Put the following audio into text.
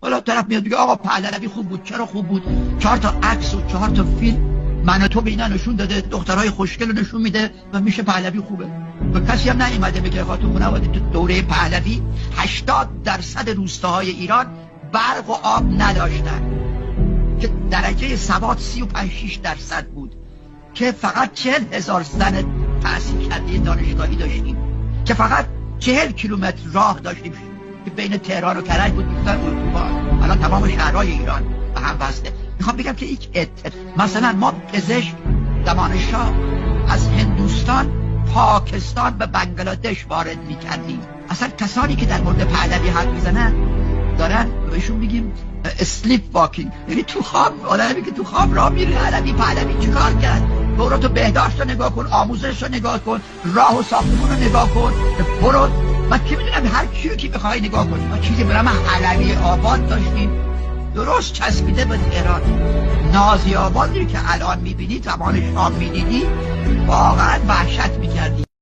حالا طرف میاد میگه آقا پهلوی خوب بود. چرا خوب بود؟ 4 تا عکس و 4 تا فیلم من و تو به اینا نشون داده، دخترای خوشگل رو نشون میده و میشه پهلوی خوبه. و کسی هم نیومده بگه خاطر خانواده تو دوره پهلوی 80% روستاهای ایران برق و آب نداشتن، که درجه سواد 35-6% بود، که فقط 40,000 زن تحصیل کرده دانشگاهی داشتیم، که فقط 40 کیلومتر راه داشتیم که بین تهران و کرج بود بیشتر اتوبان. الان تمام شهرهای ایران به هم وصله. میخوام بگم که مثلا ما پزشک زمان شاه از هندوستان، پاکستان و بنگلادش وارد میکردیم. اصلا کسانی که در مورد پهلوی حرف میزنن دارن بهشون میگیم اسلیپ واکینگ، یعنی تو خواب، آدمی که تو خواب راه میره. پهلوی چیکار کرد؟ دورات بهداشت رو نگاه کن، آموزش رو نگاه کن، راه و ساختمون رو نگاه کن، برو. من چی میدونم هر چیزی که بخوای نگاه کنی. ما چیزی برام علوی آباد داشتیم درست چسبیده به تهران. نازی آبادی که الان میبینی زمان شام میدیدی واقعا وحشت میکردی.